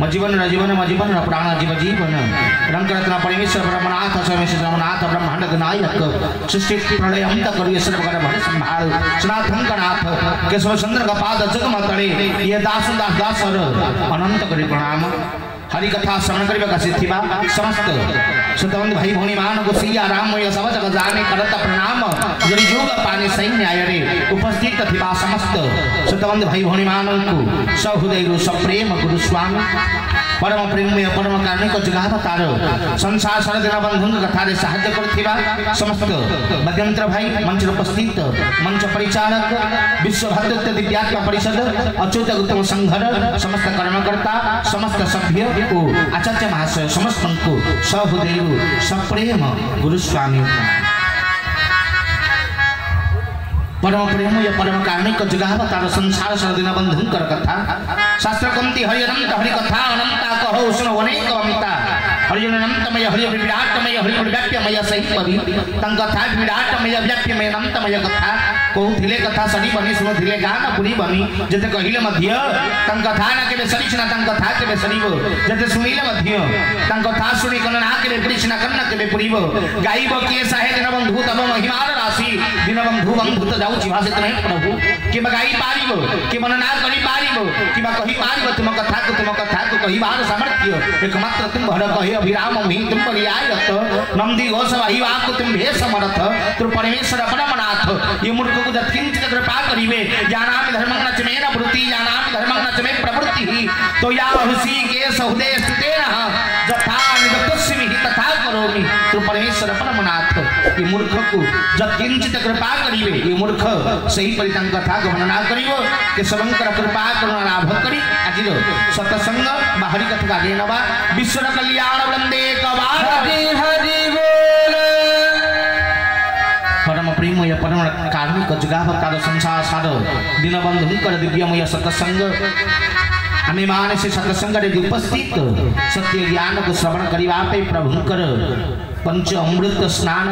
मजीवन रजीवन मजीवन प्राण जीव जीवन रंगरत्न परमेश्वर ब्रह्मनाथ सोमेश्वर ब्रह्मनाथ ब्रह्मांड नायक सृष्टि प्रलय अंत करिए सर्वकर भय संहार सनातन गणाथ केशव चंद्र का पाद जगम तले ये दास दास दासर अनंत करी प्रणाम हरि कथा श्रवण करबा सिद्धिबा समस्त सतवंत भाई भौणी मान को सिया राम या सब जग जाने करत प्रणाम जरि जोग पानी सैन्य आय रे उपस्थित थिबा समस्त सतवंत भाई भौणी मान को सहृदय सप्रेम गुरु स्वामी परम प्रेममय परम कारुणिक जगत तार संसार सारा दिन बंधु कथा रे सहाय्य करथिबा समस्त मध्यंतर भाई मंच उपस्थित मंच परिचालक विश्व भक्तत्व दिव्यात्मा परिषद अच्युत उत्तम संघर समस्त कर्मकर्ता समस्त सभ्य ओ आचार्य महाशय समस्त को सहृदय सप्रेम गुरु स्वामी परम प्रेममय परम कारुणिक जगत तार संसार सारा दिन बंधु कथा शास्त्र कंति हरि अनंत हरि कथा अनंता कहो सुनो अनेक अमता हरि अनंतमय हरि विराटमय हरि व्याप्यमय सही परि तंकथा विराटमय व्याप्यमय अनंतमय कथा कहूथिले कथा सनी बनी सुनुथिले गान पुरी बनी जते कहिले मध्य तंकथा न केबे सरीचना तंकथा केबे सरीबो जते सुनिले मध्य तंकथा सुनि कन ना केबे कृष्ण कन्न केबे पुरीबो गाइबो के साहे दिन बंधु तब महिमार राशि दिन बंधु बंधु त जाउची भाषित नहीं प्रभु कि गाई पारिबो कि मनना करी पारिबो कि कहि पारिबो तुम कथा को कहि बार सामर्थ्य एकमात्र तुम भर कहि अभिराम ही तुम परियायत नंदी घोष वही आपको तुम भेष समर्थ तुम परमेश्वर परमनाथ ये मूर्ख को जब किंचित कृपा करिवे ज्ञानाम धर्मं न चमे न वृत्ति ज्ञानाम धर्मं न चमे प्रवृत्ति तो या हसी के सहुदे स्थितेन जथा निदत्स्मि तथा करोमि तुम परमेश्वर परमनाथ ये मूर्ख को जब किंचित कृपा करिवे ये मूर्ख सही परितांग कथा गणना करिवो के सबंकर कृपा करुणा लाभ करी आजिरो सत्संग बाहरी कथा आगे नवा विश्व कल्याण वंदे कबार हरि हरि बोल परम प्रेमय परम कार्मिक जगावतार संसार सार दीनबंधुंकर दिव्यमय सत्संग आमे मान से सत्संग रे उपस्थित सत्य ज्ञान को श्रवण करिवा पे प्रभुंकर पंच अमृत स्नान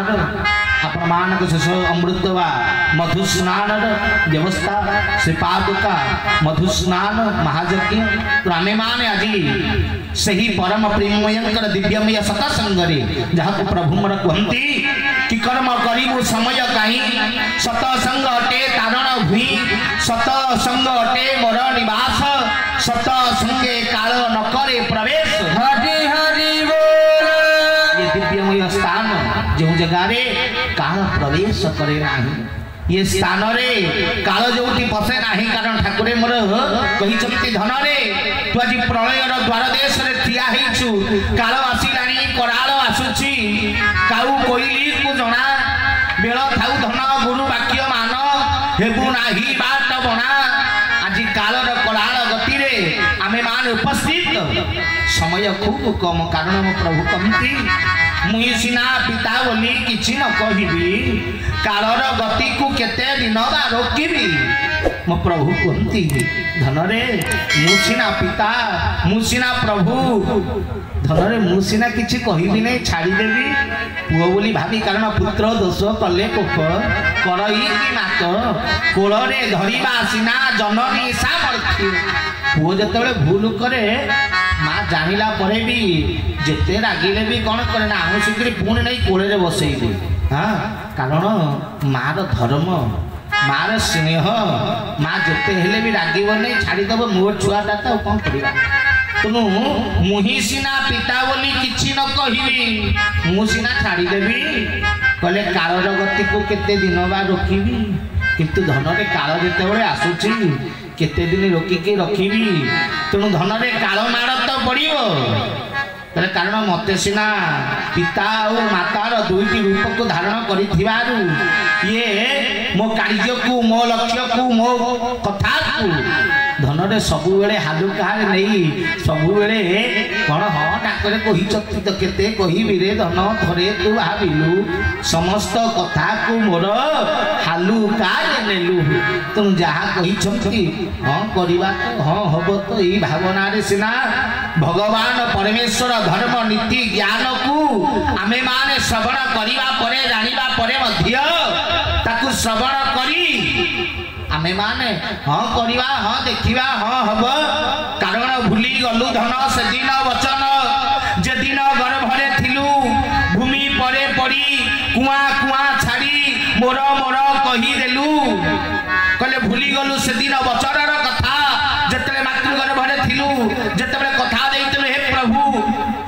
आपण मानक से अमृत वा मधु स्नान व्यवस्था श्रीपादुका मधु स्नान महायज्ञ तो आमे माने आज सही परम प्रेमयंकर दिव्यमय सत्संग रे जहाँ को प्रभु मोर कहती कि कर्म करिबु समय काई सत्संग अटे तारण भूई सत्संग अटे मोर निवास सत्संगे काल न करे प्रवेश हरि हरि बोल ये दिव्यमय स्थान जो जगह रे काल प्रवेश करे नाही ये स्थान रे काल जोटी पसे नाही कारण ठाकुरे मोर कहि चंती धन रे तू आज प्रलय रो द्वार देश रे ठिया हेछु काल आसिलानी कराल आसुची काऊ कोइली को जणा बेल थाउ धन गुरु वाक्य मान हेबु नाही बाट बना आज काल रो कराल गति रे आमे मान उपस्थित समय खूब कम कारण मो प्रभु कमती मुई सिना पिता बोली किछि न कहिबी कालर गति को केते दिन बा रोकिबी मो प्रभु कहती धन रे मुसिना पिता मुसिना प्रभु धन रे मुसिना किछि कहिबी नै छाड़ी देबी पुओ बोली भाबी कारण पुत्र दोष कले कोप करई कि मात कोल रे धरिबा सिना जननी सामर्थ्य पुओ जतबे भूल करे माँ जानिला परे भी जेते रागिले भी कौन करे ना आम सिकरी पुणी नहीं कोड़े रे बसई दे हाँ कारण मार धर्म मार स्नेह माँ जेते हेले भी रागिब नहीं छाड़ीदेव मो छुआटा तो कौन करवा तेणु मुही सिना पिता बोली किछि न कहिबी मु सिना छाड़ीदेवी कहले कालर गति को केते दिन बा रोकिबी किंतु धन रे काल जेतेबेले आसुची केते दिन रोकिके रखिबी तेणु धन रे काल मार तो पड़िबो कारण मते सिना पिता और मातार दुईटी रूप को धारण करिथिबारु ये मो कार्य को मो लक्ष्य को मो कथा को धन रे सबु बेले हालु कहार नहीं सबु बेले कोन ह डाकरे कहि चक्ति तो केते कहिबी रे धन थरे तू भाबिलु समस्त कथा को मोर हालु काज नेलु तुम जहा कहि चक्ति हां करिबा तो हां हबो तो ई भावना रे सिना भगवान परमेश्वर धर्म नीति ज्ञान को आमे माने श्रवण करिबा परे जानिबा परे मध्य ताकु श्रवण करी आमे माने हाँ करिबा हाँ देखिबा हाँ हब कारण भूली गलु धन से दिन वचन जे दिन गर्भरे थिलु भूमि परे पड़ी कुआ कुआ छाड़ी मोर मोर कहि देलु कहले भूली गलु से दिन वचनर कथा जेतले मातृ गर्भरे थिलु जेतले कथा देइतले हे प्रभु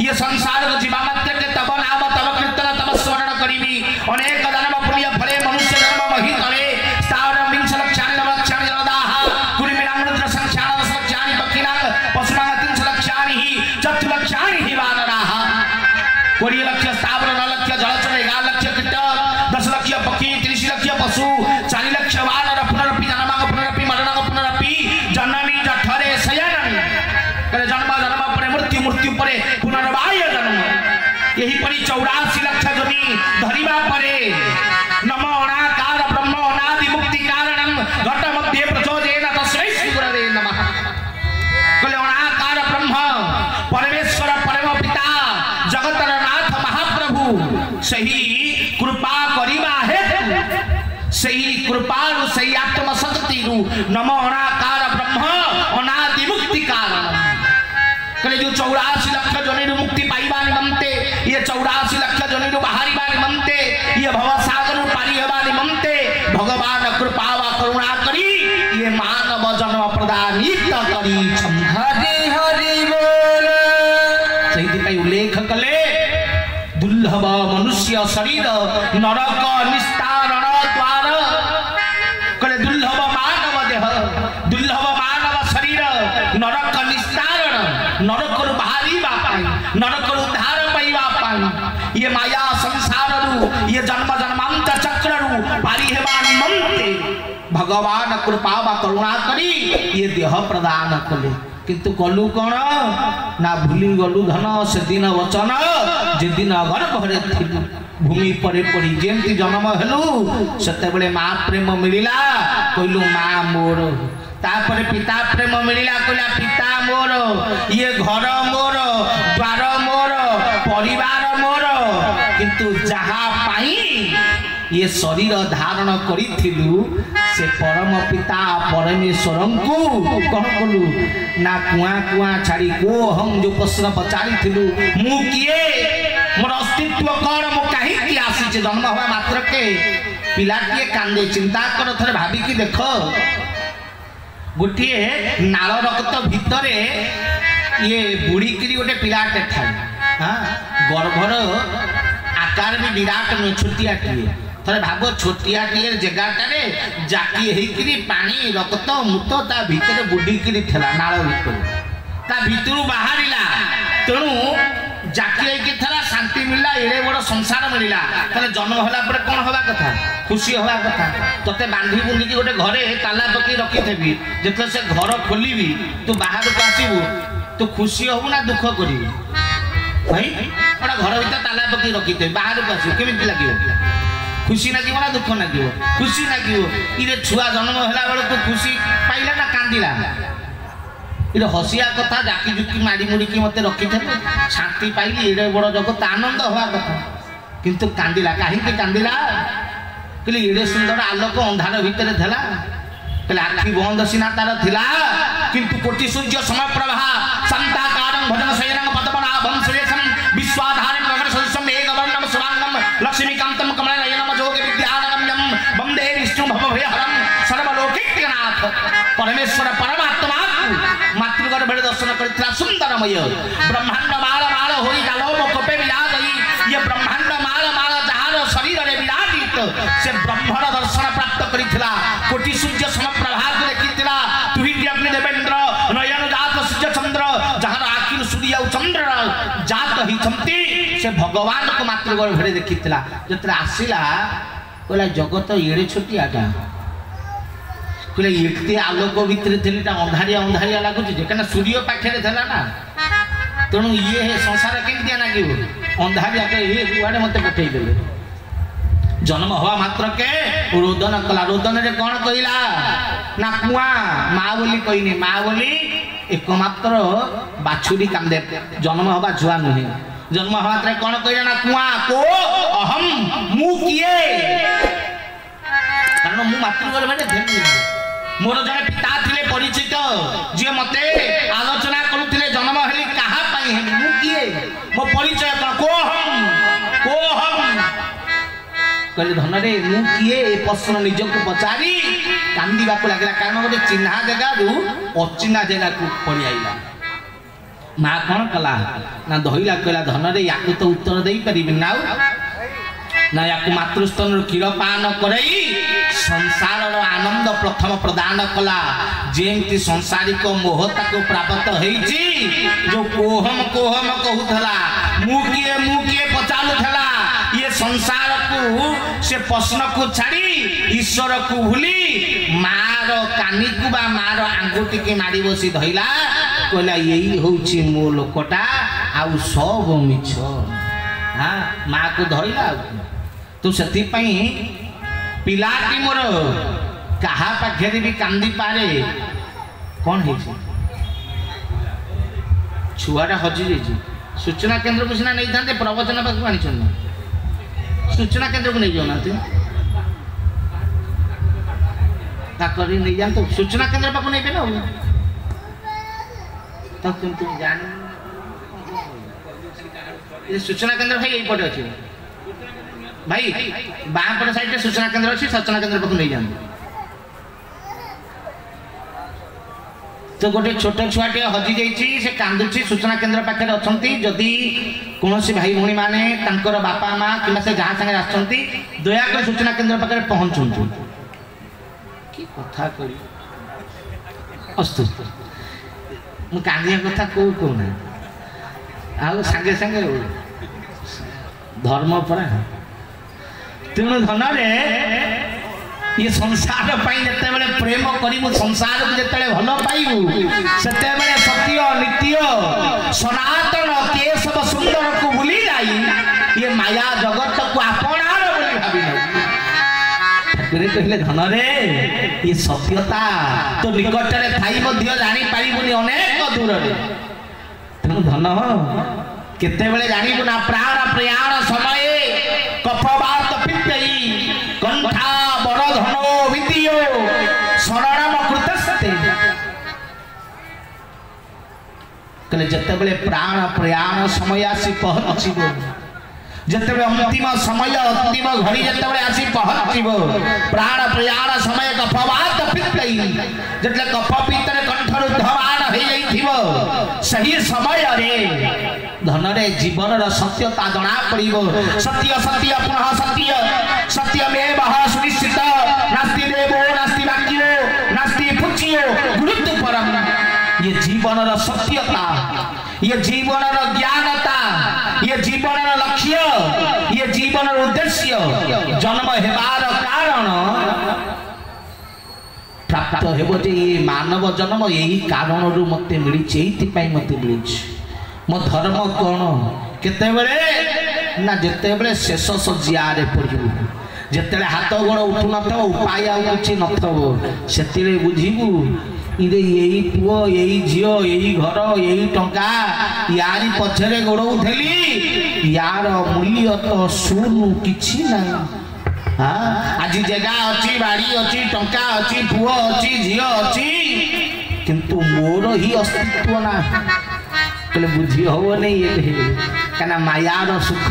ये संसार को जीवा मात्र के तब नाम तब कीर्तन तब स्मरण करिबी अनेक जन्म पुण्य फले मनुष्य जन्म मही करे सावरम विंश लक्षानि नवलक्षानि जलदाः कुरिमिनामृत संख्यान दशलक्षानि पक्षिणां पशुनां त्रिंश लक्षानि हि चतुर्लक्षानि हि वानराः 20 लक्ष स्थावर 9 लक्ष जलचर 11 लक्ष कीट 10 लक्ष पक्षी 30 लक्ष पशु 4 लक्ष वानर पुनरपि जन्मांग पुनरपि मरणांग पुनरपि जननी जठरे शयनन करे जन्म जन्म परे मृत्यु मृत्यु परे पुनर्वाय जन्म यही परी 84 लक्ष जोनि धरिबा परे नमो अनाकार ब्रह्म अनादि मुक्ति कारणम घट मध्ये प्रचोदयेन तस्मै श्री गुरवे नमः कहले अनाकार ब्रह्म परमेश्वर परम पिता जगतर नाथ महाप्रभु सही कृपा करिबा हेतु सही कृपारु सही आत्म शक्ति रु नमो अनाकार ब्रह्म अनादि मुक्ति कारणम कहले जो 84 लक्ष जोनि मुक्ति पाइबा निमंते ये 84 लक्ष जोनि बाहरिबा निमंते ये भव सागर पारी हेबा निमंते भगवान कृपा वा करुणा करी ये मानव जन्म प्रदानित करी हरि हरि बोल सही पई उल्लेख कले दुर्लभ मनुष्य शरीर नरक निस्तारण द्वार कले दुर्लभ मानव देह दुर्लभ मानव शरीर नरक निस्तारण नरकरु बाहरी बापाई नरकरु उद्धार पाइबा पाई ये माया संसार रु ये जन्म जन्मांतर चक्र रु पारी हेबा निमंते भगवान कृपा वा करुणा करी ये देह प्रदान कले किंतु कलु कौन ना भूली गलु धन से दिन वचन जे दिन घर घरे थिलु भूमि परे पड़ी जेमती जन्म हेलु सेते बेले माँ प्रेम मिलिला कहलु माँ मोर तापर पिता प्रेम मिलिला कहला पिता मोर ये घर मोर द्वार मोर परिवार मोर किंतु जहा पाई ये शरीर धारण करिथिलु से परम पिता परमेश्वर को कौन कलु ना कुआ कुआ छाड़ी को हम जो प्रश्न पचारिथिलु मु किए मोर अस्तित्व कौन मु कहीं की आसी जन्म हवा मात्र के पिला किए कांदे चिंता कर थरे भाबी की देख गोटे नाल रक्त भितरे ये बुड़ी किरी गोटे पिलाटे थाए हाँ गर्भर आकार भी विराट नुहे छोटियाटिए थरे भाव छोटियाटिए जगाटे जाकी होकरी पानी रक्त मूत ता भितर बुड़ीकिरी थला नाल भितर ता भितर बाहरिला तेणु जाकी होकि थला शांति मिलला एड़े बड़ संसार मिलला ताले जन्म होला पर कोन होबा कथा खुशी होबा कथा तते बांधी बुंदी की गोटे घरे ताला पकी रखी थेबी जेते से घर खोलीबी तू बाहर को आसीबू तू खुशी होबू ना दुख करिबू भाई बड़ा घर भीतर ताला पकी रखी थे बाहर को आसीबू केमिति लागियो खुशी नागिबो ना दुख नागिबो खुशी नागिबो इरे छुआ जन्म होला बेले तू खुशी पाइला ना कांदिला इरे हसिया कथा जाकी जुकी मारी मुड़ी की मते रखी थे शांति पाइली एडे बड़ जगत आनंद होवा कथा किंतु कांदिला काहे के कांदिला कहले एडे सुंदर आलोक अंधार भीतर थला कहले आखि बंद सिना तार थिला किंतु कोटि सूर्य समय प्रभा संताकारं भजन शयनं पद्मनाभं सुरेशं विश्वाधारं गगन सदृशं मेघवर्णं सुरांगं लक्ष्मीकान्तं कमलनयनं जोगे विद्यानगम्यं वन्दे विष्णु भवभयहरं सर्वलोकैकनाथ परमेश्वर परमात्मा मातृगर्भ दर्शन करथिला सुंदरमय ब्रह्मांड माल माल होई जालोम कोपे विराजई ये ब्रह्मांड माल माल जहार शरीर रे विराजित से ब्रह्मण दर्शन प्राप्त करिथिला कोटि सूर्य समप्रभा को देखिथिला तुहि अग्नि देवेंद्र नयन जात सूर्य चंद्र जहार आखिर सूर्य और चंद्र जात ही छंती से भगवान को मातृगर्भ रे देखिथिला जतरा आसीला कहला जगत एड़े छोटियाटा कहले एते आलोक भितर थेली ता अंधारिया अंधारिया लागुची जे कना सूर्य पाखे थला ना तेणु ये संसार केमतिया नागिबो अंधारिया के ये कुआडे मते पठेई देले जन्म हवा मात्र के रोदन कला रोदन रे कौन कहिला ना कुआ माँ बोली कहनी माँ बोली एकमात्र बाछुरी कांदे जन्म हवा जुआ नुहे जन्म हवा मात्र कौन कहिला ना कुआ को अहम मु किए कारण मु मातृगर्भ में धेनु मोर जने पिता थिले परिचित जे मते आलोचना करुथिले जन्म हेली कहा पाई हे मु किए मो परिचय को हम कहले धन रे मु किए ए प्रश्न निज को पचारी कांदीबा को लागला कारण गोटे चिन्हा जगह रु अचिन्हा जगह को पड़ी आइला माँ कौन कला ना धइला कहला धन रे याकु तो उत्तर देई परिबि ना ना याकु मातृस्तन क्षीर पान करई संसार आनंद प्रथम प्रदान कला जेमती संसारिक मोहता को प्राप्त होईची जो कोहम कोहम कहूथला मु किए पचालु थला ये संसार को से प्रश्न को छाड़ी ईश्वर को भूली मार कानी को बा मार आंगुटी के मारी बसी धइला कहला यही होची मो लोकटा आउ सब मिछ हां मां को धइला तू सेति पई पिलाटी मोर कहा पाखे भी कांदी पारे कौन है छुआटा हजि जाइए सूचना केंद्र को सीना नहीं था प्रवचन पाक आनी सूचना केंद्र को नहीं जाऊना नहीं जान तो सूचना केंद्र पाक नहीं ना तो तुम जान सूचना केंद्र भाई यही पटे अच्छे भाई बाँ पट साइड में सूचना केंद्र अच्छी सूचना केंद्र पाक नहीं जान तो गोटे छोट छुआटे हजि जाइए से कांदुची सूचना केंद्र पाखे अच्छा जदि कौन भाई भाई मैंने बापा माँ कि जहाँ सागे आसती दयाकर सूचना केंद्र पाखे पहुँचु कि कथा करी अस्तु मु कांदिया कथा कहना आउ सांगे सांगे धर्म परा तेणु धन रे ये संसार पाई जते बेले प्रेम करी संसार को जते भल पाइबू सेते बेले सत सनातन केशव सुंदर को भूली जाई ये माया जगत को आपणार बोली भाबी ठाकुर कहले धन रे ये सत्यता तो निकट रे थाई मध्य जानी पारिबुनी अनेक दूर रे तेणु धन केते बेले जानिबु ना प्राण प्रयाण समय कफवात पित्तई कंठा बड़ धनो विद्यो शरणम कृतस्ते कहले जते बेले प्राण प्रयाण समय आसी पहुंचीबो जते बेले अंतिम समय अंतिम घड़ी जते बेले आसी पहुंचीबो प्राण प्रयाण समय कफवात पित्तई जते कफ पित्तरे कंठर उद्धमान हे जाइथिबो सही समय रे धन रे जीवन रा सत्यता जणा पड़िबो सत्य सत्य पुनः सत्य सत्यमेव सुनिश्चित नास्ति देवो नास्ति वाक्यो नास्ति पुच्यो गुरुत्व परम ये जीवन रा सत्यता ये जीवन रा ज्ञानता ये जीवन रा लक्ष्य ये जीवन रा उद्देश्य जन्म हेबार कारण प्राप्त हेबो जे ये मानव जन्म यही कारण रु मते मिली एथि पई मते मिली मो धर्म कौन केते बेले ना जेते बेले शेष सज्जियारे पड़िबु जेते हाथ गोड़ उठु नथो उपाय आ किछि नथो सेतिले बुझिबु इरे यही पुओ यही झियो यही घर यही टंका यारी पछरे गोड़ उठेली यार मूल्य तो सुनु किछि ना हां आज जगह अछि बाड़ी अछि टंका अछि पुओ अछि झियो अछि किंतु मोर ही अस्तित्व ना कहले बुझी हो नहीं ये कहना मायार सुख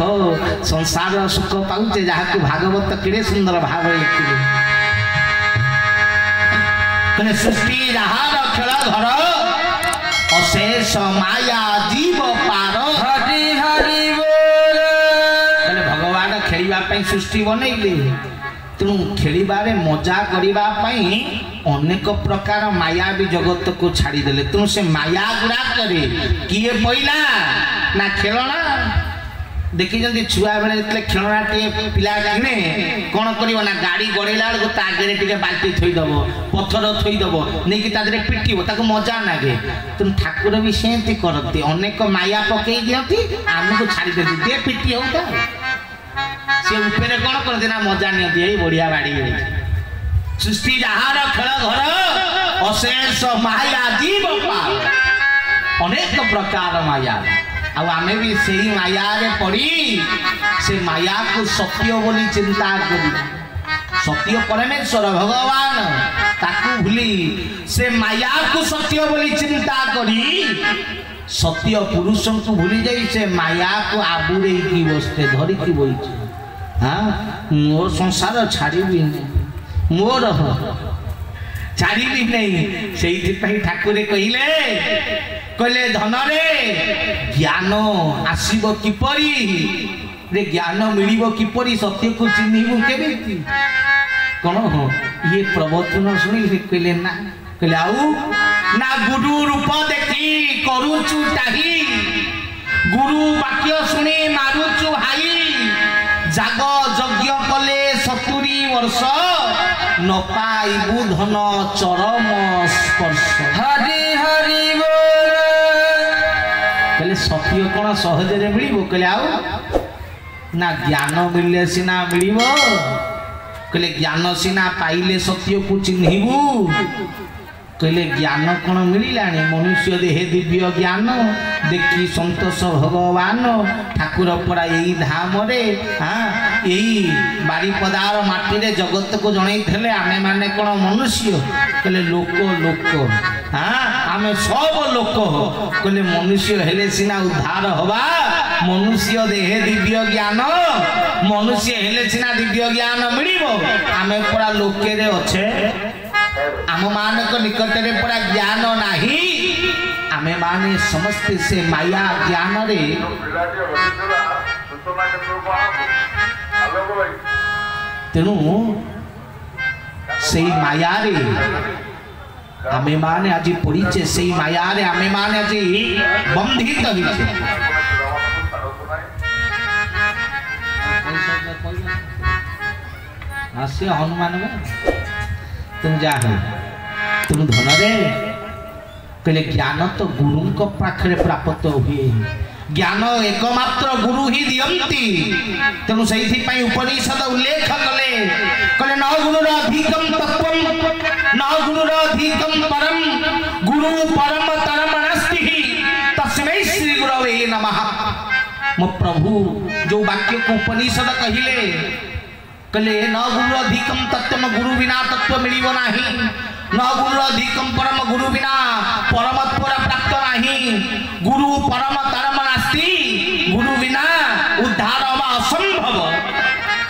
संसार सुख पाउचे जहाँ भागवत केड़े सुंदर भाव लिखिले कहले सृष्टि जहाँ खेल घर अशेष माया जीव पार हरि हरि बोल कहले भगवान खेलिबा पई सृष्टि बनैले तेणु खेलिबारे मजा करिबा पई अनेक प्रकार माया भी जगत को छाड़ी देले तेणु से माया गुड़ा करे किए पइला ना खेलना देखी जंदी छुआ बेले जतले खेलना टे पिला किने कोन करिवो ना गाड़ी गड़ेला को ता आगे टिके बाल्टी थई दबो पत्थर थई दबो नै कि तादरे पिटिबो ताको मजा लागे तेणु ठाकुर भी सेंती करती अनेक माया पकई दियंती हमको छाड़ी देती दे पिटी होता से ऊपर कौन करते ना मजा नियंती एई बढ़िया बाड़ी सृष्टि जहार खेल घर अशेष माया जीव पार अनेक प्रकार माया आमे भी सही माया रे पड़ी से माया को सत्य बोली चिंता करी सत्य परमेश्वर भगवान ताकू भूली से माया को सत्य बोली चिंता करी सत्य पुरुष को भूली जाई से माया को आबुरे की बसते धरी की बोई हाँ मोर संसार छाड़ी भी नहीं मोर छाड़ी भी नहीं से ठाकुर कहले धन रे ज्ञान आसीबो किपरि रे ज्ञान मिलिबो किपरि सत्य को चिन्हिबो केबेति कोन हो ये प्रवचन सुनी कहले ना कहले आउ ना गुरु रूप देखी करूचु ताही गुरु वाक्य सुनी मारुचु हाई जाग यज्ञ कले 70 वर्ष न पाइबु धन चरम स्पर्श हरि हरि बोल कहले सत्य कोन सहज रे मिलिबो कहले आउ ना ज्ञान मिलले सिना मिलिबो कहले ज्ञान सिना पाइले सत्य को चिन्हिबु कहले ज्ञान कौन मिलानी मनुष्य देहे दिव्य ज्ञान देखी संतोष भगवान ठाकुर परा यही धाम रे हाँ यही बारीपदार माटी रे जगत को जन आमे माने कौन मनुष्य कहले लोक लोक हाँ आमे सब लोक कहले मनुष्य हेले सिना उद्धार हवा मनुष्य देहे दिव्य ज्ञान मनुष्य हेले सिना दिव्य ज्ञान मिलिबो आमे परा लोके रे अच्छे आम मान निकट में पूरा ज्ञान नाही आमे माने समस्ते से माया ज्ञान रे तेणु से माया रे आमे माने आज पड़ीचे से माया रे आमे माने आज बंधित होइछे हास्य हनुमान में तुम जा तुम धन रे कहले ज्ञान तो गुरु को पाखरे प्राप्त हुए ज्ञान एकमात्र गुरु ही दियंती तेणु से उपनिषद उल्लेख कले कहले न गुरुर अधिकम तत्वम न गुरुर अधिकम परम गुरु परम तरम नास्ति तस्मै श्री गुरवे नमः। मो प्रभु जो वाक्य को उपनिषद कहिले कहले न गुरु अधिकम तत्वम गुरु बिना तत्व मिलिबो नाही न गुरु अधिकम परम गुरु बिना परमत्वर प्राप्त नहीं गुरु परम तरम नास्ति गुरु बिना उद्धार असंभव।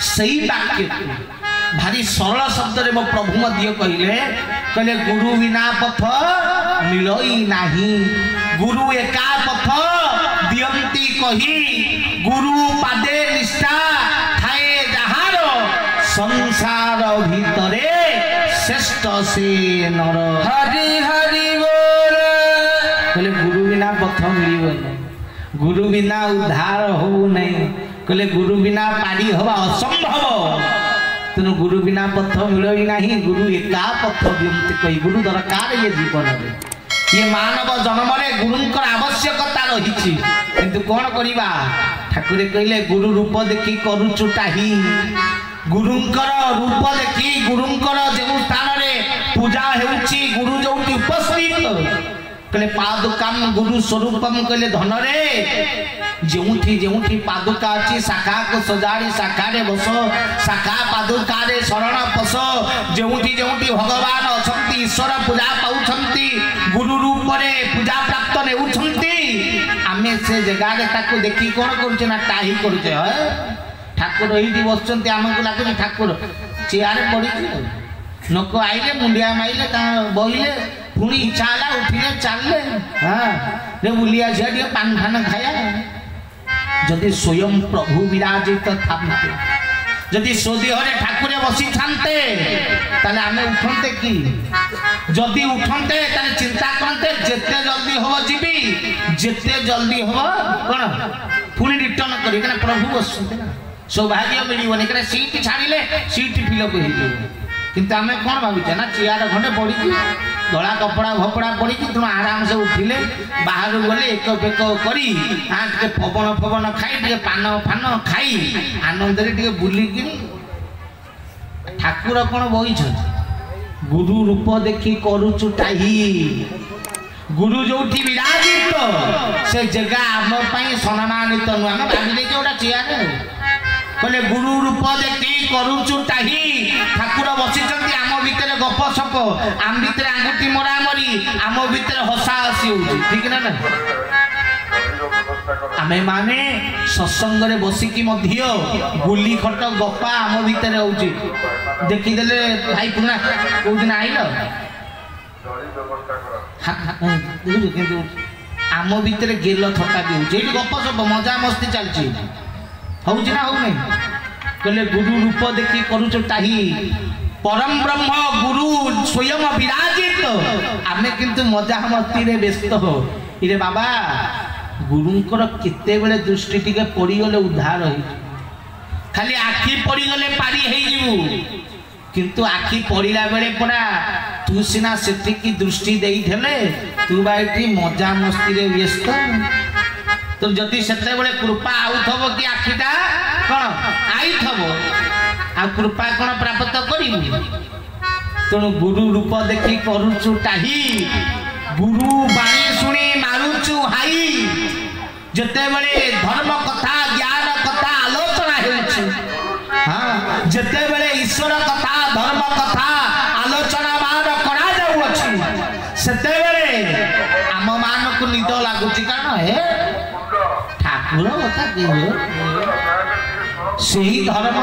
सही वाक्य भारी सरल शब्द रे मो प्रभु मध्य कहले कहले गुरु बिना पथ मिलई नाही गुरु एका पथ दियंती कही गुरु पादे निष्ठा थाए जहार संसार भितरे श्रेष्ठ से नर। हरि हरि बोल कहले गुरु बिना पथ मिलबो गुरु बिना उद्धार हो नहीं कहले गुरु बिना पारी हवा असंभव तेणु गुरु बिना पथ मिलई नहीं गुरु एका पथ दियंती कही गुरु दरकार ये जीवन में ये मानव जन्म में गुरुंकर आवश्यकता रही किंतु कौन करिबा ठाकुर कहले गुरु रूप देखी करूचु टाही गुरुंकर रूप देखी गुरुंकर जो स्थान रे पूजा हेउची गुरु जोटी उपस्थित कहले पादुकाम गुरु स्वरूपम कहले धन रे जेउठी जेउठी पादुका अछि शाखा को सजाड़ी शाखा रे बस शाखा पादुका रे शरण पस जेउठी जेउठी भगवान अछंती ईश्वर पूजा पाउछंती गुरु रूप रे पूजा प्राप्त नेउछंती आमे से जगह रे ताको देखि कोन करूचे ना टाही करूचे ह ठाकुर यही बसचंती आमको लागुच ठाकुर चेयर पड़ी नोक आइले मुंडिया माइले बहिले पुणी इच्छा है उठिले चलले हाँ रे बुलिया झिया पान फान खाया जदि स्वयं प्रभु विराजित थाते जदि स्वदेहरे ठाकुर बसी थाते ताले आमे उठंते कि जदि उठंते ताले चिंता करते जेते जल्दी हो जीवी जेते जल्दी हो कौन पुणी रिटर्न करी प्रभु बसते ना सौभाग्य मिलबनी कहीं सीट छाड़िले सीट फिलअप हो किंतु आम कौन भावचे ना चेयर खंडे पड़ी धला कपड़ा भपड़ा पड़ी तेणु आराम से उठिले बाहर गले एक बेक करी टे पवन फवन खाई टे पान फान खाई आनंद टे बुलिक ठाकुर कौन बही गुरु रूप देखी करूचु टाही गुरु जो विराजित से जगह आम सम्मानित नुह आम भाई गोटा चेयर कहले गुरु रूप देखी करूचु टाही ठाकुर बसिचंती आम भितर गप सप आम भितर आंगुठी मरा मरी आम भितर हसा हसी होउची ठीक ना ना आमे माने सत्संग रे बसिकी मध्य गुली खट गप्पा आम भितर होउची देखि देले भाई पुना को दिन आइलो किंतु आम भितर गेल थटा भी होउची एठी गप सप मजा मस्ती चलची होउची ना हो नहीं कहले गुरु रूप देखी करूचो टाही परम ब्रह्म गुरु स्वयं विराजित आमे किंतु मजा मस्ती रे व्यस्त हो इरे बाबा गुरुंकर केते बेले दृष्टि टिके पड़ी गले उद्धार होई खाली आखी पड़ी गले पारी हेई जीवु किंतु आखी पड़िला बेले पड़ा तू सिना सेठी की दृष्टि देई थेले तू बाइटी मजा मस्ती रे व्यस्त तो जदि सेते बेले कृपा आउथबो कि आखिटा कोन आइथबो आ कृपा कोन प्राप्त करिबु तेणु गुरु रूप देखी करूचु टाही गुरु बाणी सुनी मारुचु हाई जते बेले धर्म कथा ज्ञान कथा आलोचना हेउछि हां जते बेले ईश्वर कथा धर्म कथा आलोचना मान करा जाउ अछि सेते बेले आम मान को निद लागुछि कारण हे ठाकुर कथा कहले सही धर्म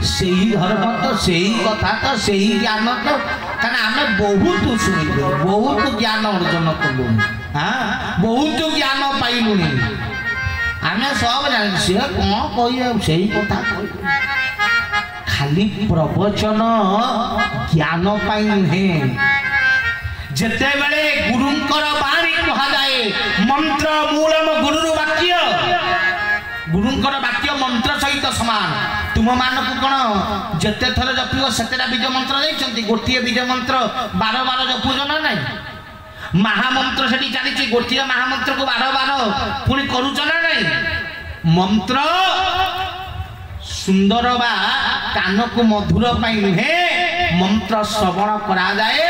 सही धर्म तो सही कथा तो सही ज्ञान तो कारण आम बहुत शुणु बहुत ज्ञान अर्जन कलु हाँ बहुत ज्ञान पाइलु आम सब जान सी कौन कह सही कथा खाली प्रवचन ज्ञान पाई नुहे जेते बेले गुरुंकर बाणी कहा जाए मंत्र मूलम गुरु वाक्य गुरुंकर वाक्य मंत्र सहित समान तू तुम मानक कौन जिते थर जपिव सेतेटा बीज मंत्र देइछंती गोटिए बीज मंत्र 12 12 जपुज ना नहीं महामंत्र सेठी चली गोटिए महामंत्र को 12 12 पुणी करूच ना नहीं मंत्र सुंदर बा कान को मधुर पाई नुहे मंत्र श्रवण करा जाए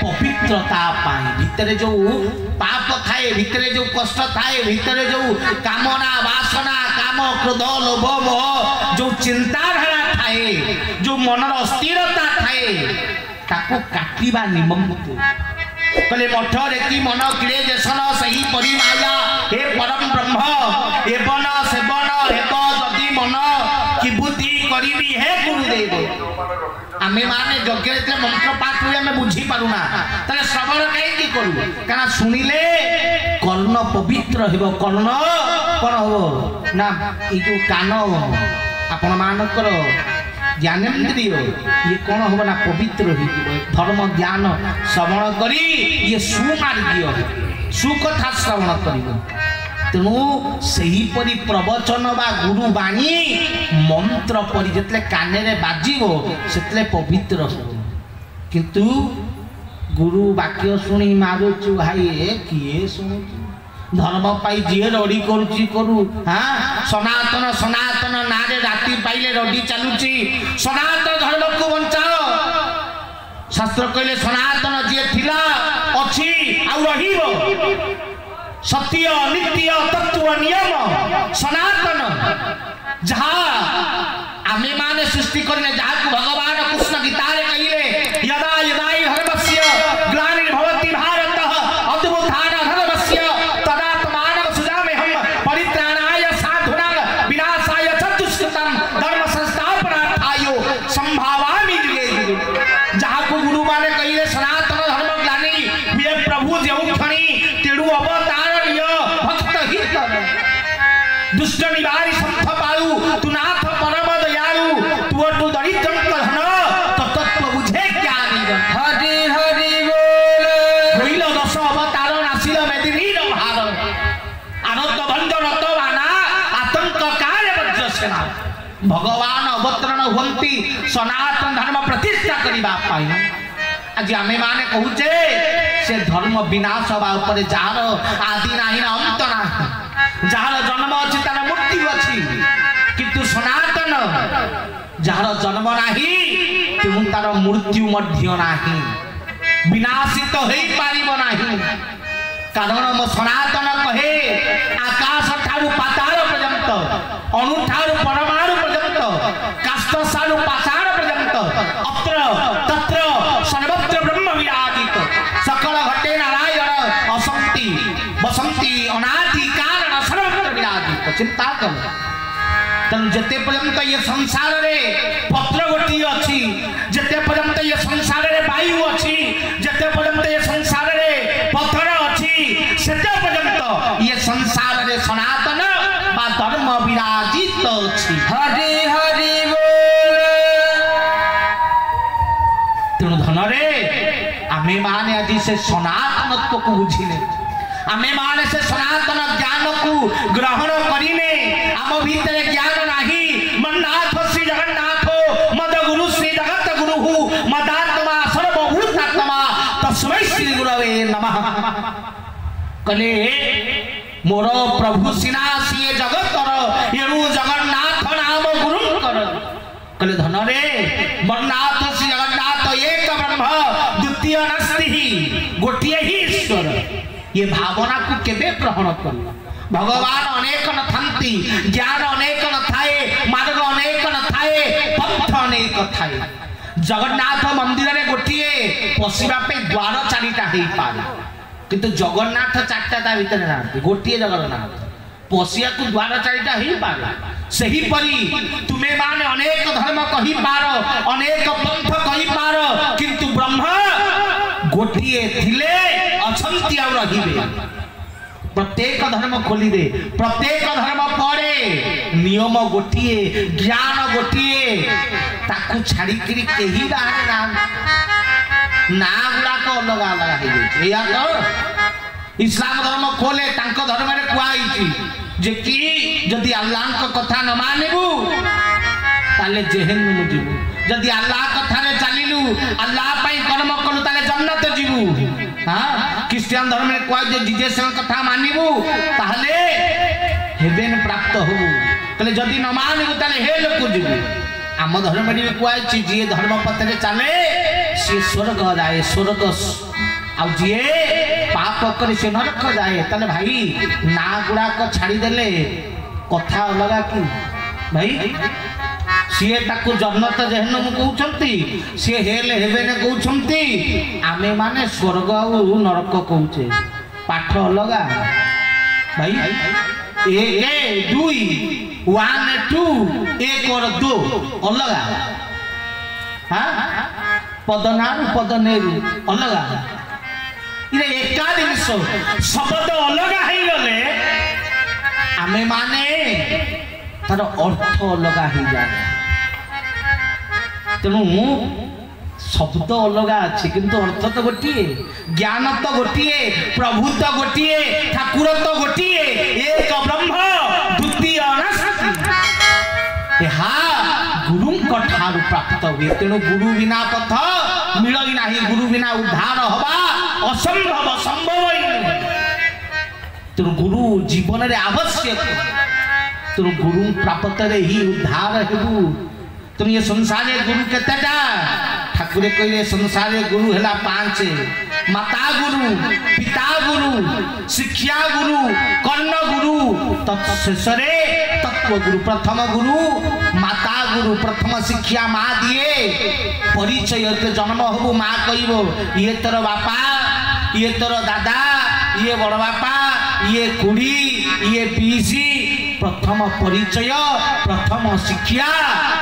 पवित्रता पाई भितरे जो पाप थाए भितरे जो कष्ट थाए भितरे जो कामना वासना काम क्रोध लोभ मोह जो चिंताधारा थाए जो मनर अस्थिरता थाए ताको काटिबा निमंत्र कले मठ रेकी मन क्रिय जेसन सही परिमाया हे परम ब्रह्म एवन सेवन हेब जदि मन कि बुद्धि करिबी हे गुरुदेव आमे माने यज्ञ रे मंत्र पाठ हुए आमे बुझी पारुना तले श्रवण काई करू काना सुनिले कर्ण पवित्र हेबो कर्ण कोन हो ना ई जो कान आपण मानकर ज्ञानेन्द्रिय ये कौन हम ना पवित्र हो धर्म ज्ञान श्रवण करी ये सुमार्गीय सुकथा श्रवण कर तेणु सेहीपरि प्रवचन बा गुरुवाणी मंत्र परि जितले कान रे बाजिबो सेतले पवित्र हो किंतु गुरु वाक्य सुनी मारुचु भाई किए सुनु धर्म पाई जी रड़ी करुची करू हाँ सनातन सनातन नारे राति पाइले रड़ी चलुची सनातन धर्म को बंचाओ शास्त्र कहले सनातन जी थिला अछि आ रहिबो सत्य नित्य तत्व नियम सनातन जहाँ आमे माने सृष्टि करने जहाँ को भगवान कृष्ण गीता रे कहिले यदा यदा धर्मस्य ग्लानिर्भवति भारतः अद्भुतान धर्मस्य तदात्मानं सुजाम्यहं परित्राणाय साधूनां विनाशाय च दुष्कृतं धर्म संस्थापनार्थाय संभावामि युगे युगे जहाँ को गुरु माने कहिले सनातन धर्म ग्लानि ये प्रभु जेउ खणी तेडु अवतार भक्त हित दुष्ट निवारी संत पालू तू नाथ परम दयालु तू दरिद्र धन तत्व बुझे ज्ञानी हरि हरि बोल दश अवतार नासिल मेदिनीर भार आनंद भंजन रतवाना आतंक काय वज्रसेना भगवान अवतरण हुंती सनातन धर्म प्रतिष्ठा करिबा पाई आज आमे माने कहूचे से धर्म विनाश हवा ऊपर जार आदि नाही ना अंत नाही जार जन्म अछि तार मृत्यु अछि किंतु सनातन जार जन्म नाही तेणु तार मृत्यु मध्य नाही विनाशित होई पारिबो नाही कारण मो सनातन कहे आकाश ठारू पाताल पर्यंत अणु ठारू परमाणु पर्यंत काष्ठ सारू पाषाण पर्यंत अत्र तत्र सर्वत्र ब्रह्म विराजित सकल घटे नारायण असंति बसंति अनादि कारण सर्वत्र विराजित चिंता कर तन जते पर्यंत ये संसार रे पत्र गोटी अछि जते पर्यंत ये संसार रे वायु अछि जते पर्यंत ये संसार रे पत्थर अछि सेते पर्यंत ये संसार रे सनातन बा धर्म विराजित अछि हरि हरि बोल तेणु धन रे आमे माने आज से सनातनत्व को बुझिले आमे माने से सनातन ज्ञान को ग्रहण करिने आम भीतर ज्ञान नाही मन्नाथ श्री जगन्नाथ मद गुरु श्री जगत गुरु मदात्मा सर्वभूतात्मा तस्मै श्री गुरवे नमः कले मोर प्रभु सिना सिए जगतर एणु जगन्नाथ नाम गुरु कर कले धन रे मन्नाथ श्री जगन्नाथ एक ब्रह्म द्वितीय नास्ति गोटिए ही ईश्वर ये भावना को केबे ग्रहण कर भगवान अनेक न थांती ज्ञान अनेक न थाए मार्ग अनेक न थाए पथ अनेक थाए जगन्नाथ मंदिर रे गोटिए पसिबा पे द्वार चारिटा हेई पाला किंतु जगन्नाथ चारटा ता भीतर ना गोटिए जगन्नाथ पसिया को द्वार चारिटा हेई पाला सही परी तुमे माने अनेक धर्म कहि पारो अनेक पंथ कहि पारो किंतु ब्रह्म गोटिए थिले अछंती आ रहिबे प्रत्येक धर्म खोली दे प्रत्येक धर्म पड़े नियम गोटिए ज्ञान गोटिए ताकू छाड़ी करी केही बाहर ना गुड़ा को अलग अलग हे या तो इस्लाम धर्म खोले तांको धर्म रे कुआई छी जे कि जदी अल्लाह को कथा न मानेबू ताले जेहेन मुजिबु जदि अल्लाह कथारे चलिलु अल्लाह पई कर्म कलु ताले जन्नत जीवु हां क्रिश्चियन धर्म में कोइ जे जीसस कथा मानिबु ताले हेवेन प्राप्त होबु तले जदि न मानिबु ताले हेल को जीवु आम धर्म में कोइ छी जे धर्म पथरे चले से स्वर्ग जाए स्वर्ग आ जे पाप करे से नरक जाए ताले भाई ना गुडा को छाड़ी देले कथा अलगा कि भाई सीए ताकू जन्नत जेहन कहउछंती सी हेले हेबे ने कहउछंती आमे माने स्वर्ग आ नरक कहउछे पाठ अलगा भाई ए 2 1 2 1 और 2 अलगा हां पद नारु पद नेरु अलगा इरे एका जिनिस शब्द अलगा हे गले आमे माने तार अर्थ अलगा हो जाए तेणु शब्द अलगा अच्छे किंतु अर्थ तो गोटे ज्ञान तो गोटे प्रभु तो गोटे ठाकुर तो गोटे एक ब्रह्म द्वितीय गुरु ठार प्राप्त हुए तेणु गुरु बिना पथ मिल ना गुरु बिना उद्धार हवा असंभव संभव तेणु गुरु जीवन रे आवश्यक तेणु गुरु प्राप्त ही उद्धार हेबु तुम ये संसार गुरु केतेटा ठाकुर कहले संसार गुरु हैला 5 माता गुरु पिता गुरु शिक्षा गुरु कर्ण गुरु तत्शेषरे तत्व गुरु प्रथम गुरु माता गुरु प्रथम शिक्षा माँ दिए परिचय तो जन्म हबु माँ कहबो ये तोर बापा ये तोर दादा ये बड़ बापा ये कुड़ी ये पीसी प्रथम परिचय प्रथम शिक्षा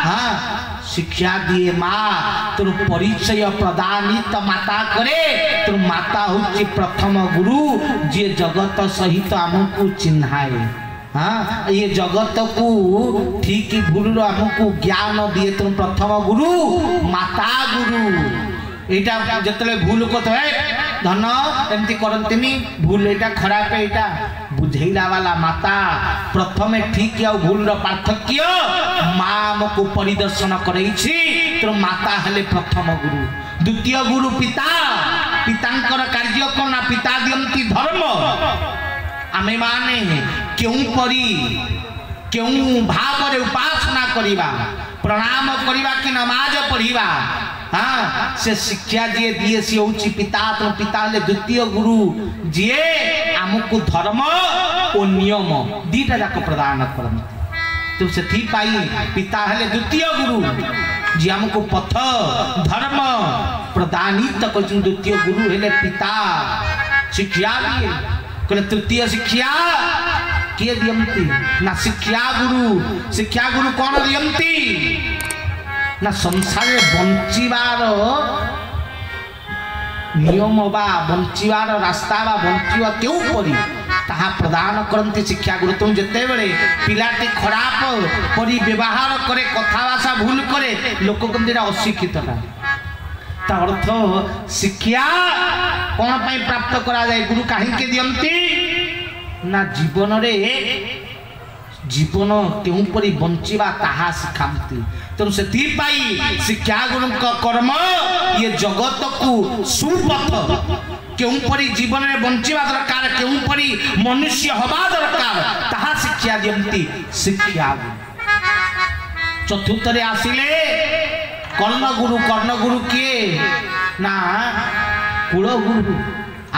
हाँ शिक्षा दिए माँ तुम परिचय प्रदानित माता करे तुम माता हूँ प्रथम गुरु जे जगत सहित आमको चिन्हाए हाँ ये जगत को ठीक भूल आमको ज्ञान दिए तुम प्रथम गुरु माता गुरु यहाँ जिते भूल कथ धन एमती करती भूल यहाँ खराब यहाँ बुझेला वाला माता प्रथम ठीक आ भूल पार्थक्य माँ आमको परिदर्शन करैछि तो माता हेले प्रथम गुरु द्वितीय गुरु पिता पितांकर कार्य कौन पिता दियंती धर्म आमे माने क्यों परी क्यों भाव रे उपासना करिबा प्रणाम करिबा कि नमाज पढ़िबा हाँ से शिक्षा जी दिए सी हूँ पिता तो पिता ले द्वितीय गुरु जी आमको धर्म और नियम दीटा जाक प्रदान करते तो से पिता हेले द्वितीय गुरु जी आमको पथ धर्म प्रदानित कर द्वितीय गुरु हेले पिता शिक्षा दिए कहले तृतीय शिक्षा किए दियंती ना शिक्षा गुरु कौन दियंती ना संसार बंचिबार नियम बा बंचिबार रास्ता बा बंचिबा क्यों परी ताहा प्रदान करती शिक्षा गुरु तुम जिते बड़े पिलाटी खराब परी व्यवहार करे कथा भाषा भूल करे लोक कमती अशिक्षित अर्थ शिक्षा कौन पाई प्राप्त करा जाए गुरु कहीं दियंती ना जीवन रे जीवन क्यों परी बंचिबा ताहा शिखाती तेणु से शिक्षा गुरु कर्म ये जगत को सुपथ क्यों परी जीवन में बंचिबा दरकार क्यों परी मनुष्य हवा दरकार ताहा शिक्षा दियंती शिक्षा चतुर्थ रे आसिले कर्ण गुरु किए ना कुल गुरु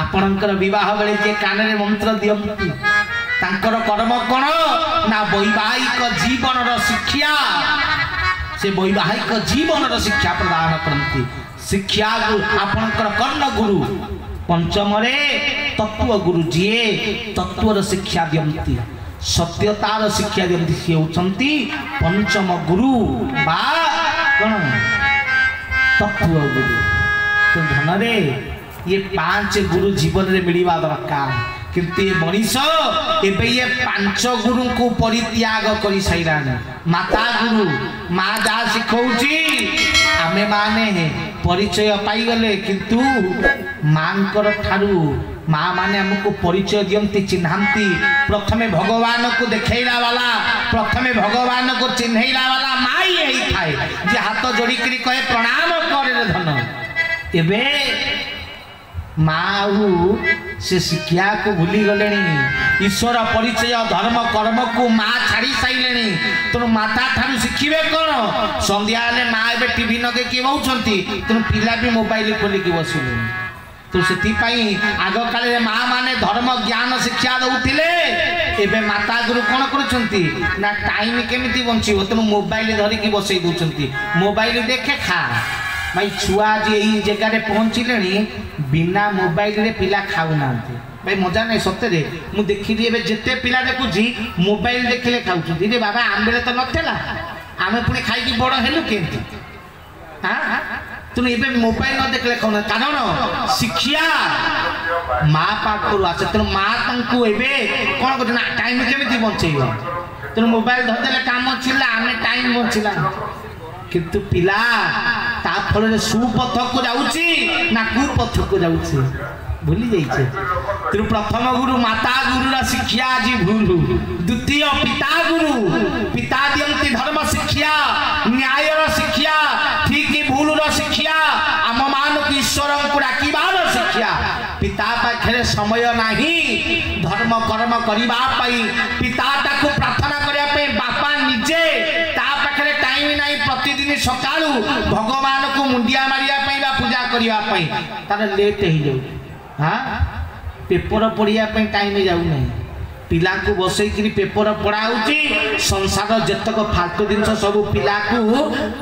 आपणकर विवाह बेले जे कान रे मंत्र दियंती तांकर कर्म कौन ना वैवाहिक जीवन शिक्षा से वैवाहिक जीवन शिक्षा प्रदान करती शिक्षा आपणकर कर्ण गुरु पंचम रे तत्व गुरु जी तत्वर शिक्षा दियंती सत्यतार शिक्षा दियंती सी होचंती पंचम गुरु बा कौन तत्व गुरु तो धन रे ये 5 गुरु जीवन रे मिलवा दरकार किंतु ये मनीष एबे ये 5 गुरु को परित्याग करी साइराने माता गुरु माँ जा सिखौची आमे माने परिचय पाईगले किंतु मांकर ठारू माँ माने हमको परिचय दियंती चिन्हांती प्रथमे भगवान को देखैला वाला प्रथमे भगवान को चिन्हैला वाला माई यही थाए जे हाथ जोड़ी करी कहे प्रणाम करे धन एबे माऊ से शिक्षा को भूली गले ईश्वर परिचय धर्म कर्म को माँ छाड़ी साइले तेणु माता ठारू शिखिबे कौन संध्या हेले माँ ए टीवी नगे कि बहुंती तेणु पिला भी मोबाइल खोलिकी बसिले तो से आग काल माँ माने धर्म ज्ञान शिक्षा दौले एबे माता गुरु कौन करुँच ना टाइम केमिति बंचो तेणु मोबाइल धरिकी बसई दौरान मोबाइल देखे खा भाई छुआ आज यही जगह पहुँचले बिना मोबाइल रे पिला खाऊना भाई मजा नहीं सତରେ मु देखिली एबे जेते पिला देखुची मोबाइल देखिले खाउछु रे बाबा आम बेले तो नथेला आमे पुणी खाइकी बड़ हेलु केंति हां तुम एबे मोबाइल न देखले खाउना कारण शिक्षा माँ पाखरु आसे तेणु माँ तांकु एबे कोन करछ ना टाइम केमिति बंचेइबो तेणु मोबाइल धरदेले काम छिला आमे टाइम बंचिला किंतु पिला ता फल सुपथ को जाउची ना कुपथ को जाउची भूली जाइछे तेणु प्रथम गुरु माता गुरुर शिक्षा आज भूल द्वितीय पिता गुरु पिता दियंती धर्म शिक्षा न्यायर शिक्षा ठीक भूल शिक्षा आम मान को ईश्वर को डाकिबार शिक्षा पिता पाखे समय नाही धर्म कर्म करबा पई पिता ताकू प्रार्थना करिया पे बापा निजे ता पाखे टाइम नाही प्रतिदिन सकाळू भगवान को मुंडिया मारिया पई बा पूजा करिया पई तार लेट ही जाउ हाँ पेपर पढ़िया टाइम जाऊ नहीं पिला को बसई पेपर पढ़ा संसार जतक फालतू जिन सब पिला को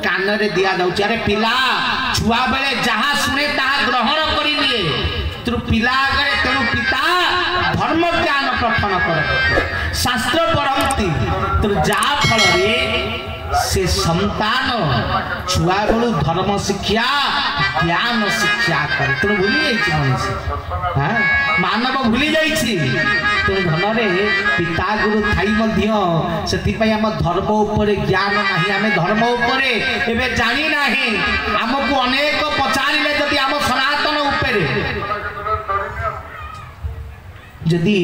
कान रे दिया जाउची अरे पिला छुआ बेले जहाँ शुणे ताहा ग्रहण करी लिए तेणु पिला आगे तेणु पिता धर्म ज्ञान प्रथम कर शास्त्र पढ़ती तेणु जा फल से संतान छुआ बेलू धर्म शिक्षा ज्ञान शिक्षा करे तेणु भूली जाइए मनुष्य हाँ मानव भूली जाइए तेणु धन पिता गुरु थाई आम धर्म उपरे ज्ञान नहीं आम धर्म उपरे एबे जानी नहीं आमको अनेक पचारे जदि आम सनातन उपरे जदि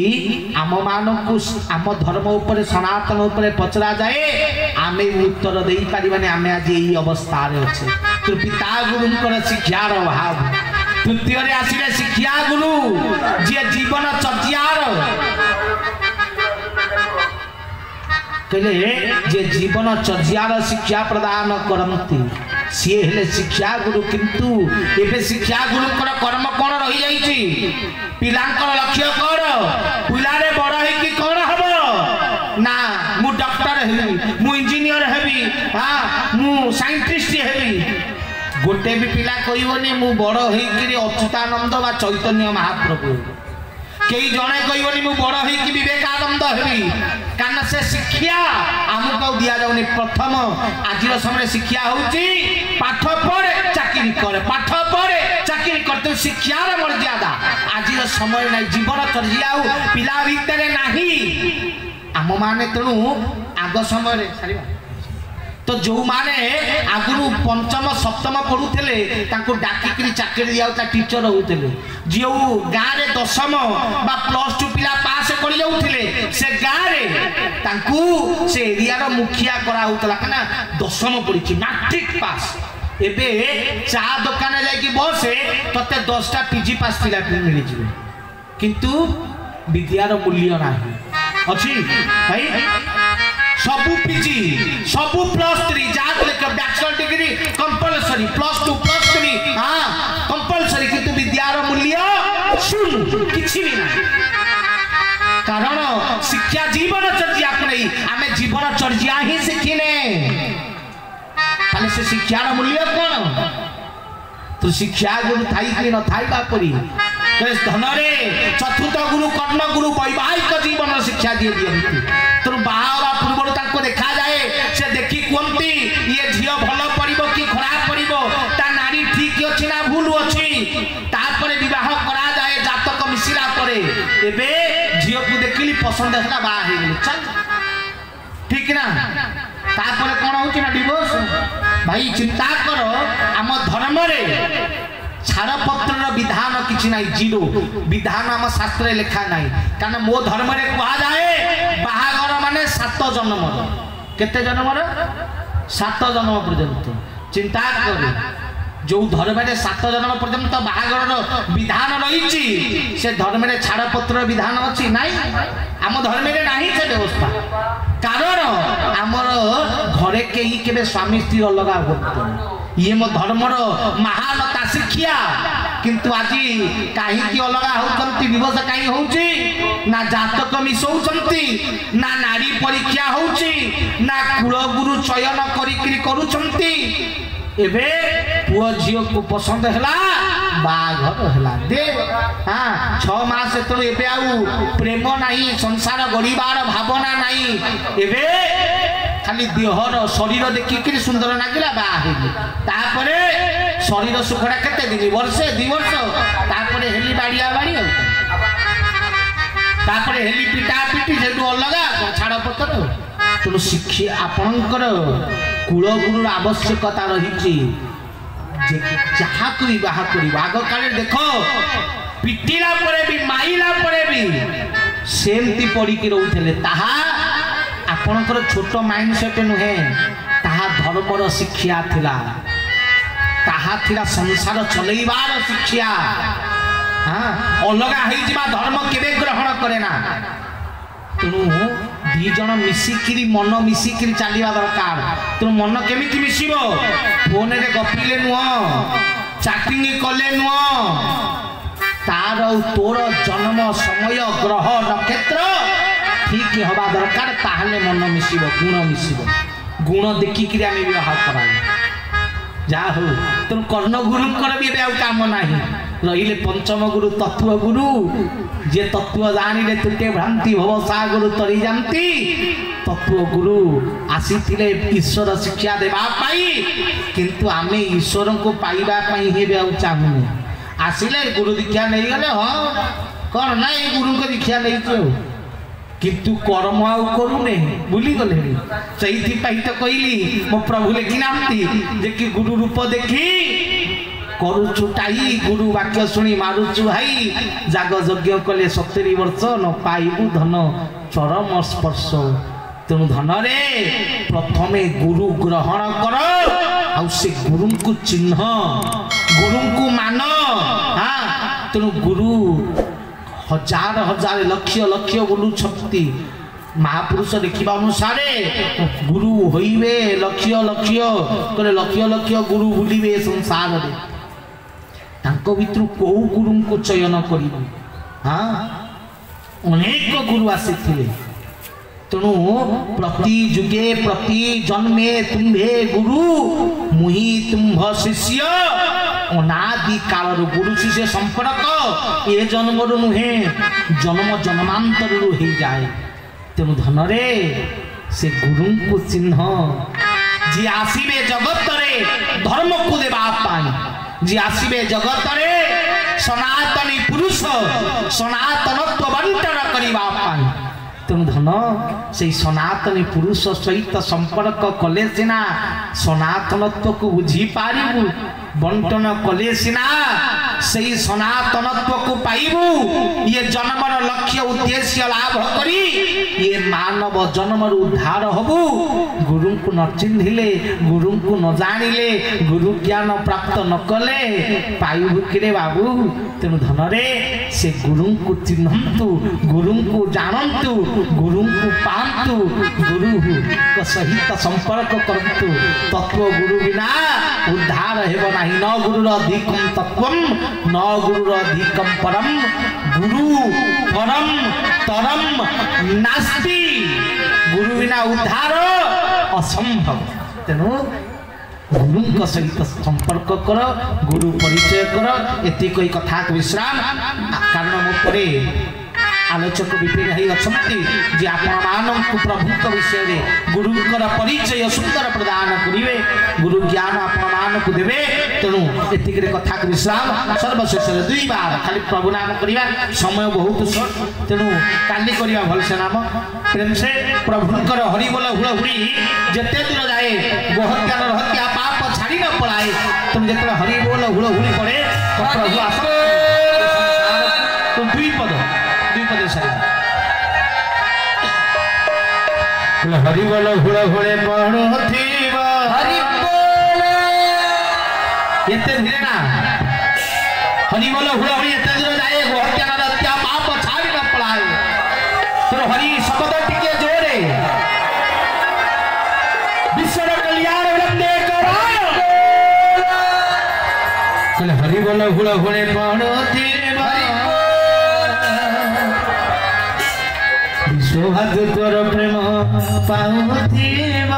आम मानक आम धर्म उपरे सनातन उपरे पचरा जाए आमे उत्तर दे पारिबानी आमे आज यही अवस्था अच्छे तो पिता गुरु शिक्षार अभाव तृतीय आसिले शिक्षा गुरु जी जीवन चर्यार कहले जे जीवन चर्यार शिक्षा प्रदान करती सी हेले शिक्षा गुरु किंतु एबे शिक्षा गुरु कर्म कौन रही जाइछि पिलांकर लक्ष्य कर पिलारे बड़ होइकी कौन हबो ना मु डॉक्टर हेबी मु इंजीनियर हेबी हाँ मु साइंटिस्ट हेबी गोटे भी पिला कहबनी मु बड़ होइकी अच्युतानंद बा चैतन्य महाप्रभु कई जने कहबनी मु बड़ होइकी विवेकानंद हेबी कारण से शिक्षा आमको दिया जाउनी प्रथम आज समय शिक्षा होउची पाठ पढ़े चाकरी करे पाठ पढ़े चाकरी करते शिक्षार मर्यादा आज समय ना जीवन चर्या पिला भितर नाही आम माने तेणु आग समय तो जो माने आगु पंचम सप्तम पढ़ुले डाकिकी चाकरी दिया टीचर होते जो गाँव में दशम बा +2 पिला पास कर से गाँव से एरिया मुखिया कराला क्या दशम पढ़ी मैट्रिक पास एबे चा दुकान जाकि बसे ते 10टा पीजी पास पिला मिल जाए किंतु विद्यार मूल्य ना अच्छी भाई सबू पीजी सबू +3 बैचलर डिग्री कंपलसरी +2 +3 हाँ कंपलसरी किंतु विद्यार मूल्य शून्य किसी भी ना कारण शिक्षा जीवन चर्या को नहीं आम जीवन चर्या ही शिखिने से शिक्षार मूल्य कौन तो शिक्षा गुरु थाई कि न थाइबा परी धन चतुर्थ गुरु कर्ण गुरु वैवाहिक जीवन शिक्षा दिए दिखती तेणु बाहा पूर्व देखा जाए से देखी कहती ये झील भल पड़ो कि खराब पड़ो ता नारी ठीक अच्छी ना भूल अच्छी तापर बह करा जाए जातक मिसिला झील को देखिली पसंद है बाहा चल ठीक ना तापर कौन होची ना डिवोर्स भाई चिंता करो आम धर्म रे छाड़पत्र विधान किसी ना जीरो विधान आम शास्त्र लिखा ना कारण मो धर्म रे कहा जाए बाहागर माने 7 जन्म केते जन्म 7 जन्म पर्यंत चिंता करो जो धर्म में 7 जन्म पर्यंत बाहागर विधान रही से धर्म में छाड़पत्र विधान अच्छी ना आम धर्म में नहीं से व्यवस्था कारण आमर घरे कहीं के स्वामी स्त्री अलग होती ये मो धर्मर महानता शिक्षा किंतु आज कहीं अलग होती दिवस कहीं हो ना जातक मिसौंती ना नारी परीक्षा होची ना कुलगुरु चयन करुचंती एबे पुओ झील को पसंद है बाघर है दे हाँ 6 मास तो एबे आउ प्रेम नहीं संसार गढ़ार भावना नहीं एबे खाली देहर शरीर देखिक सुंदर लगे बाहर शरीर सुखड़ा केते दिन वर्षे 2 वर्ष तापरे हेली बाड़िया बाड़ी तापरे हेली पिटा पिटी से अलग छाड़ पत्र तेणु शिक्षी आपणकर कुलगुरु आवश्यकता रही जहाँ भी बाहा कर आग काले देख पिटिला भी माइला भी सेमती पड़ी रोते आपणकर छोट माइंड सेट नुहे ताहा धर्मर शिक्षा थिला संसार चलैबार शिक्षा हाँ अलग धर्म केबे ग्रहण करे ना तेणु 2 जन मिसिकी मन मिसिकी चलवा दरकार तेणु मन केमिति मिसिब फोन रे गपिले नुह चैटिंग कले नुह तार तोर जन्म समय ग्रह नक्षत्र ठीक हवा दरकार ताहले मन मिसिब गुण देखिक आम व्यवहार करा जा हो तेणु कर्ण गुरुंकर भी काम नहीं रहिले पंचम गुरु तत्व गुरु जे तत्व जानिले तुटे भ्रांति भव सागर तरी जानती तत्व गुरु आसी ईश्वर शिक्षा देवा पाई किंतु आमे ईश्वर को पाइबा पाई हे बेउ चाहू आसिले गुरु दीक्षा नहीं गले हां कौन नहीं गुरु को दीक्षा नहीं तो किंतु कर्म आउ करूने भूली गले सही तो कहली मो प्रभु लेखि नांती जे कि गुरु रूप देखी करुचु टाई गुरु वाक्य शुणी मारुचु भाई जाग यज्ञ कले 70 वर्ष न पाइबु धन चरम स्पर्श तेणु धन रे प्रथमे गुरु ग्रहण कर आउ से गुरु को चिन्ह गुरु को मान हाँ तेणु गुरु हजार हजार लक्ष लक्ष गुरु छक्ति महापुरुष देखा अनुसार गुरु होइबे लक्ष लक्ष करे लक्ष लक्ष गुरु बुलिबे संसार रे तांको भितर को गुरु को चयन करिबे हाँ अनेक गुरु आसीथिले तेणु प्रति जुगे प्रति जन्मे तुम्भे गुरु मुहि तुम्भ शिष्य अनादि काल गुरु शिष्य संपर्क ए जन्म नुहे जन्म जन्मांतर हो जाए तेणु धन रे से गुरु को चिन्ह जी आसीबे जगत रे धर्म को देवा पाई जी आसीबे जगत रे सनातनी पुरुष सनातनत्व बंटन करबा पाई तेणु धन से सनातनी पुरुष सहित संपर्क कले सिना सनातनत्व को बुझी पारिबु बंटन कले सिना से सनातनत्व को पाइबु ये जन्मर लक्ष्य उद्देश्य लाभ करी ये मानव जन्मर उद्धार हबु गुरु को न चिन्हिले गुरु को न जानिले गुरु ज्ञान प्राप्त न कले पाइबु किरे बाबू तेणु धन रे से गुरु को चिन्हंतु गुरु को जानंतु गुरु को पांतु गुरु को सहित संपर्क करंतु तत्व गुरु बिना उद्धार हेब नाही न गुरुर अधिकम तत्वम न गुरुर अधिकम परम गुरु परम तरम नास्ति गुरु बिना उद्धार असंभव तेणु गुरु सहित संपर्क कर गुरु परिचय कर एति कोई कथा विश्राम कारण मोरे आलोचक विपिन भाई अच्छी जे आपण प्रभु विषय में गुरुंकर परिचय सुंदर प्रदान करेंगे गुरु ज्ञान आपण को देवे तेणु एतिक कथा विश्राम सर्वशेष 2 बार खाली प्रभु नाम करवा समय बहुत शॉर्ट तेणु काली करवा भलसे नाम प्रेम से प्रभुंकर हरि बोल हुड़हुड़ी जिते दूर जाए गोहत्या हत्या पाप छाड़ी न पलाए तुम जिते हरि बोल हुड़हुड़ी पड़े तो प्रभु आस तुम 2 पद सारी हरि बोल हुड़हुड़े पड़ो हरि बोल एते धीरे ना हरि बोल हुड़हुड़ी एते दूर जाए गोहत्या हत्या पाप छाड़ी न पलाए तो हरि शब्द टिके जोरे विश्व कल्याण वंदे कराय कल हरि बोल हुड़हुड़े पड़ो सौभाग्य तोर प्रेम पाउथिब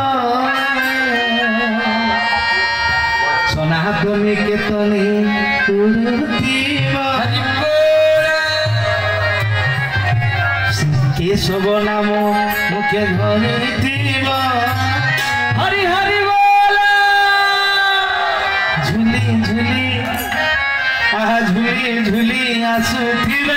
सनातनी केतनी उड़ुथिब केशव नाम मुखे धरिथिब हरि हरि बोल झुली झुली आहा झुली झुली आसुथिब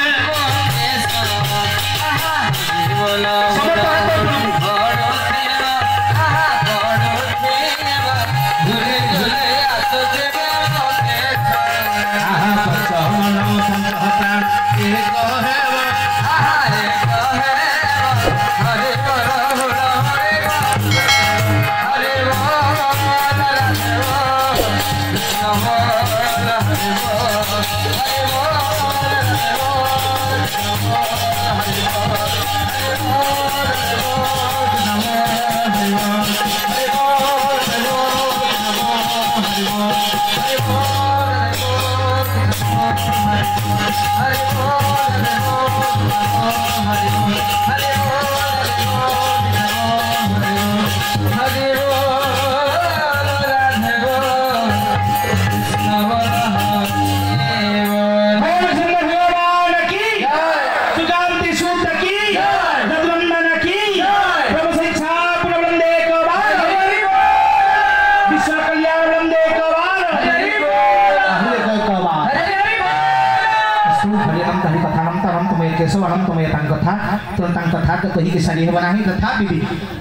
केशवनम तुम्हें कथा तुरंत कथा तो कही के सारी हेबना ही तथापि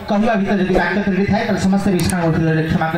कहवा भीतर यदि वाक्य त्रुटि थाए तो समस्त विषय क्षमा